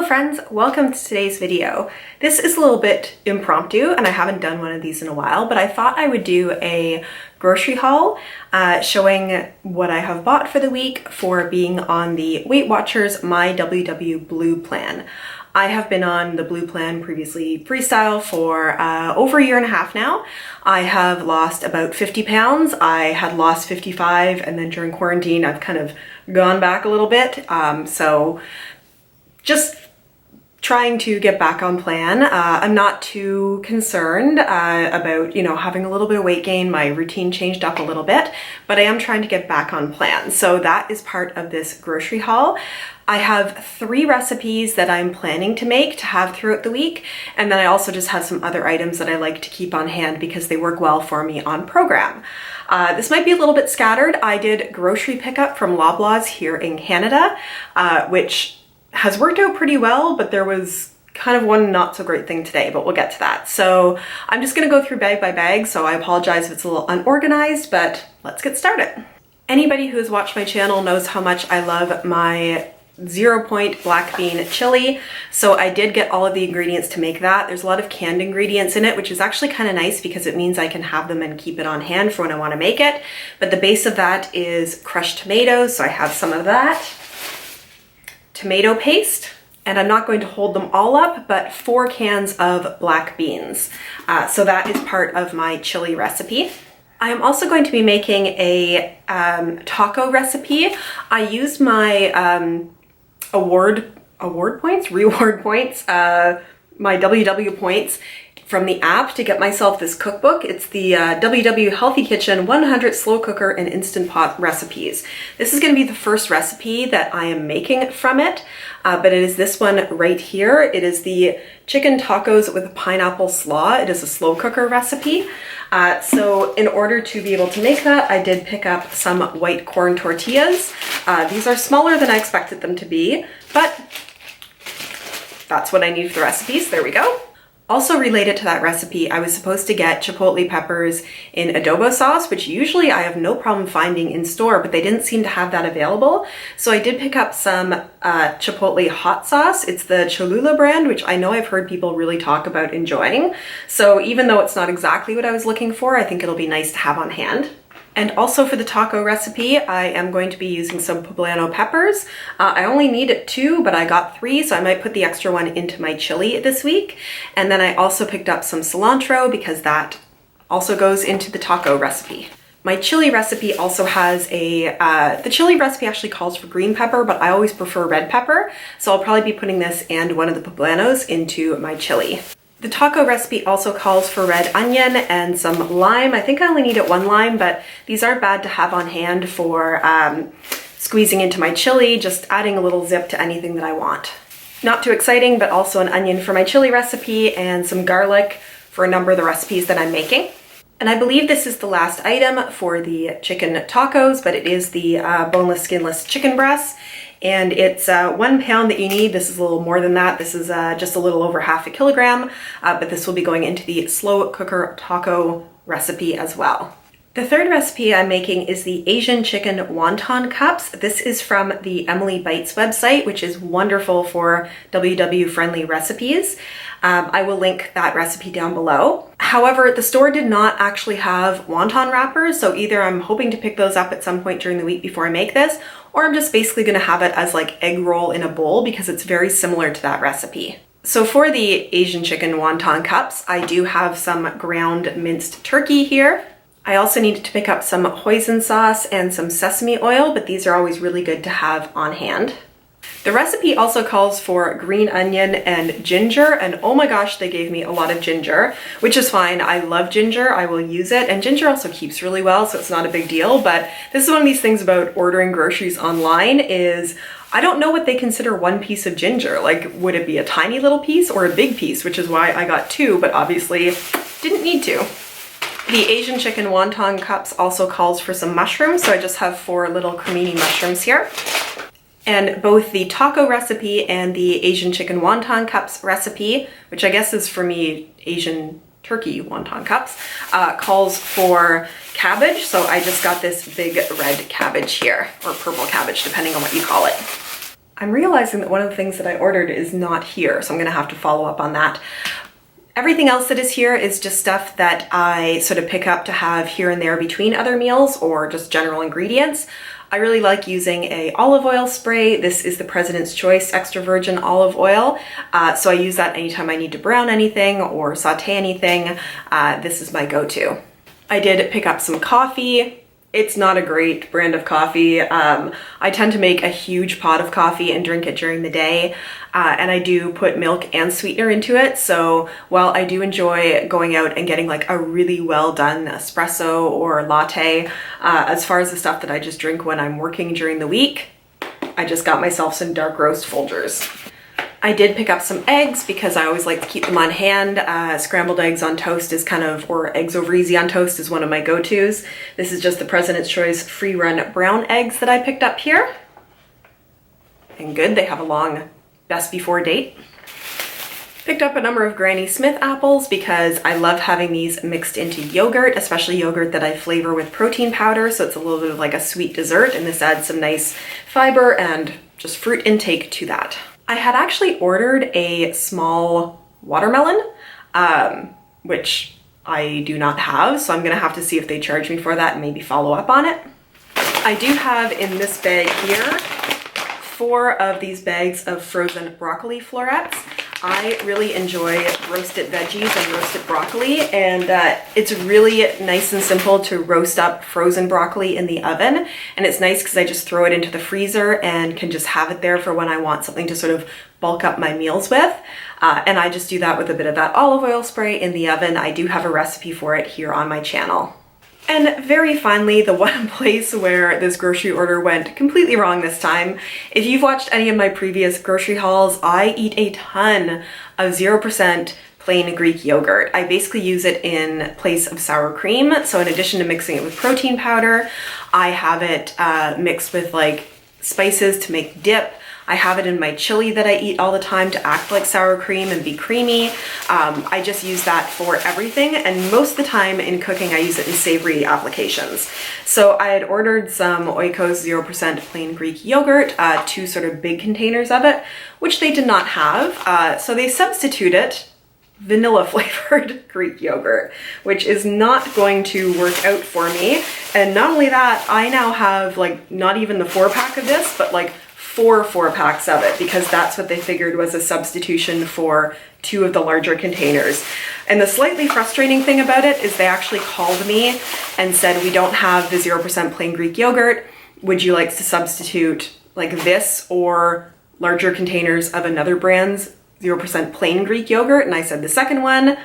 friends, welcome to today's video. This is a little bit impromptu and I haven't done one of these in a while, but I thought I would do a grocery haul showing what I have bought for the week for being on the Weight Watchers My WW Blue plan. I have been on the Blue plan, previously Freestyle, for over a year and a half now. I have lost about 50 pounds. I had lost 55 and then during quarantine I've kind of gone back a little bit. So just trying to get back on plan. I'm not too concerned about, having a little bit of weight gain. My routine changed up a little bit, but I am trying to get back on plan. So that is part of this grocery haul. I have 3 recipes that I'm planning to make to have throughout the week. And then I also just have some other items that I like to keep on hand because they work well for me on program. This might be a little bit scattered. I did grocery pickup from Loblaws here in Canada, which has worked out pretty well, but there was kind of one not so great thing today, but we'll get to that. So I'm just gonna go through bag by bag, so I apologize if it's a little unorganized, but let's get started. Anybody who has watched my channel knows how much I love my 0-point black bean chili. So I did get all of the ingredients to make that. There's a lot of canned ingredients in it, which is actually kind of nice because it means I can have them and keep it on hand for when I want to make it. But the base of that is crushed tomatoes, so I have some of that. Tomato paste, and I'm not going to hold them all up, but 4 cans of black beans. So that is part of my chili recipe. I am also going to be making a taco recipe. I used my reward points, my WW points from the app to get myself this cookbook. It's the WW Healthy Kitchen 100 Slow Cooker and Instant Pot Recipes. This is going to be the first recipe that I am making from it, but it is this one right here. It is the chicken tacos with pineapple slaw. It is a slow cooker recipe. So in order to be able to make that, I did pick up some white corn tortillas. These are smaller than I expected them to be, but that's what I need for the recipes. There we go. Also related to that recipe, I was supposed to get chipotle peppers in adobo sauce, which usually I have no problem finding in store, but they didn't seem to have that available. So I did pick up some chipotle hot sauce. It's the Cholula brand, which I know I've heard people really talk about enjoying. So even though it's not exactly what I was looking for, I think it'll be nice to have on hand. And also for the taco recipe, I am going to be using some Poblano Peppers. I only need 2, but I got 3, so I might put the extra one into my chili this week. And then I also picked up some cilantro because that also goes into the taco recipe. My chili recipe also has the chili recipe actually calls for green pepper, but I always prefer red pepper. So I'll probably be putting this and one of the poblanos into my chili. The taco recipe also calls for red onion and some lime. I think I only needed 1 lime, but these aren't bad to have on hand for squeezing into my chili, just adding a little zip to anything that I want. Not too exciting, but also an onion for my chili recipe and some garlic for a number of the recipes that I'm making. And I believe this is the last item for the chicken tacos, but it is the boneless, skinless chicken breasts. And it's 1 pound that you need. This is a little more than that. This is just a little over half a kilogram, but this will be going into the slow cooker taco recipe as well. The third recipe I'm making is the Asian chicken wonton cups. This is from the Emily Bites website, which is wonderful for WW friendly recipes. I will link that recipe down below. However, the store did not actually have wonton wrappers, so either I'm hoping to pick those up at some point during the week before I make this, or I'm just basically gonna have it as like egg roll in a bowl because it's very similar to that recipe. So for the Asian chicken wonton cups, I do have some ground minced turkey here. I also needed to pick up some hoisin sauce and some sesame oil, but these are always really good to have on hand. The recipe also calls for green onion and ginger, and oh my gosh, they gave me a lot of ginger, which is fine. I love ginger, I will use it, and ginger also keeps really well, so it's not a big deal, but this is one of these things about ordering groceries online is I don't know what they consider 1 piece of ginger. Like, would it be a tiny little piece or a big piece, which is why I got 2, but obviously didn't need to. The Asian chicken wonton cups also calls for some mushrooms, so I just have 4 little cremini mushrooms here. And both the taco recipe and the Asian chicken wonton cups recipe, which I guess is for me Asian turkey wonton cups, calls for cabbage. So I just got this big red cabbage here, or purple cabbage, depending on what you call it. I'm realizing that one of the things that I ordered is not here, so I'm gonna have to follow up on that. Everything else that is here is just stuff that I sort of pick up to have here and there between other meals or just general ingredients. I really like using a olive oil spray. This is the President's Choice extra virgin olive oil. So I use that anytime I need to brown anything or saute anything. This is my go-to. I did pick up some coffee. It's not a great brand of coffee. I tend to make a huge pot of coffee and drink it during the day. And I do put milk and sweetener into it. So while I do enjoy going out and getting like a really well done espresso or latte, as far as the stuff that I just drink when I'm working during the week, I just got myself some dark roast Folgers. I did pick up some eggs because I always like to keep them on hand. Scrambled eggs on toast is kind of, or eggs over easy on toast is one of my go-tos. This is just the President's Choice free run brown eggs that I picked up here. And good, they have a long best before date. Picked up a number of Granny Smith apples because I love having these mixed into yogurt, especially yogurt that I flavor with protein powder, so it's a little bit of like a sweet dessert, and this adds some nice fiber and just fruit intake to that. I had actually ordered a small watermelon, which I do not have, so I'm gonna have to see if they charge me for that and maybe follow up on it. I do have in this bag here 4 of these bags of frozen broccoli florets. I really enjoy roasted veggies and roasted broccoli, and it's really nice and simple to roast up frozen broccoli in the oven. And it's nice because I just throw it into the freezer and can just have it there for when I want something to sort of bulk up my meals with. And I just do that with a bit of that olive oil spray in the oven. I do have a recipe for it here on my channel. And very finally, the one place where this grocery order went completely wrong this time. If you've watched any of my previous grocery hauls, I eat a ton of 0% plain Greek yogurt. I basically use it in place of sour cream. So in addition to mixing it with protein powder, I have it mixed with like spices to make dip. I have it in my chili that I eat all the time to act like sour cream and be creamy. I just use that for everything, and most of the time in cooking I use it in savory applications. So I had ordered some Oikos 0% plain Greek yogurt, 2 sort of big containers of it, which they did not have. So they substituted vanilla flavored Greek yogurt, which is not going to work out for me. And not only that, I now have like not even the 4-pack of this, but like 4 4-packs of it, because that's what they figured was a substitution for 2 of the larger containers. And the slightly frustrating thing about it is they actually called me and said, we don't have the 0% plain Greek yogurt. Would you like to substitute like this or larger containers of another brand's 0% plain Greek yogurt? And I said the second one.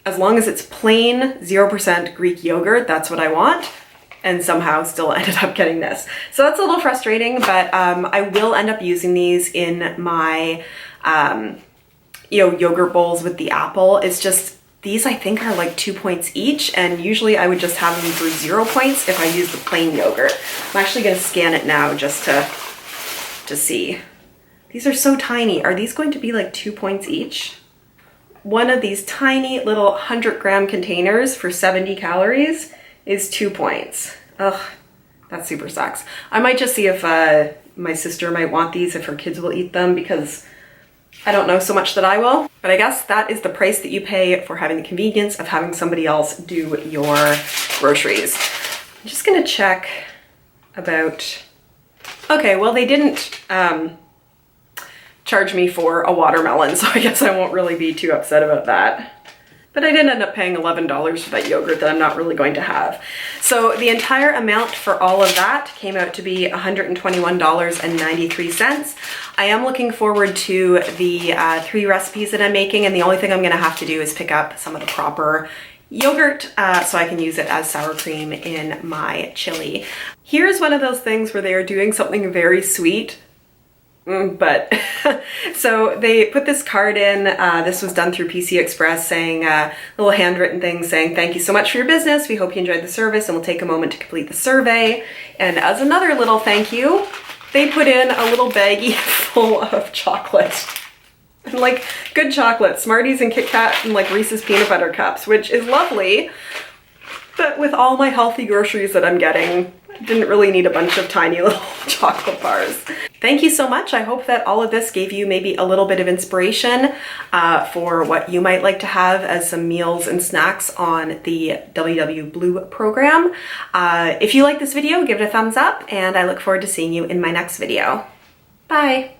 As long as it's plain 0% Greek yogurt, that's what I want. And somehow still ended up getting this. So that's a little frustrating, but I will end up using these in my yogurt bowls with the apple. It's just, these I think are like 2 points each, and usually I would just have them for 0 points if I use the plain yogurt. I'm actually gonna scan it now just to see. These are so tiny. Are these going to be like 2 points each? One of these tiny little 100-gram containers for 70 calories is 2 points. Ugh, that super sucks. I might just see if my sister might want these, if her kids will eat them, because I don't know so much that I will. But I guess that is the price that you pay for having the convenience of having somebody else do your groceries. I'm just gonna check about, okay, well they didn't charge me for a watermelon, so I guess I won't really be too upset about that. But I did end up paying $11 for that yogurt that I'm not really going to have. So the entire amount for all of that came out to be $121.93. I am looking forward to the 3 recipes that I'm making, and the only thing I'm gonna have to do is pick up some of the proper yogurt so I can use it as sour cream in my chili. Here's one of those things where they are doing something very sweet, but so they put this card in. This was done through PC Express, saying a little handwritten thing saying, thank you so much for your business. We hope you enjoyed the service and we'll take a moment to complete the survey. And as another little thank you, they put in a little baggie full of chocolate. And like good chocolate, Smarties and Kit Kat and like Reese's peanut butter cups, which is lovely. But with all my healthy groceries that I'm getting, I didn't really need a bunch of tiny little chocolate bars. Thank you so much. I hope that all of this gave you maybe a little bit of inspiration for what you might like to have as some meals and snacks on the WW Blue program. If you like this video, give it a thumbs up, and I look forward to seeing you in my next video. Bye.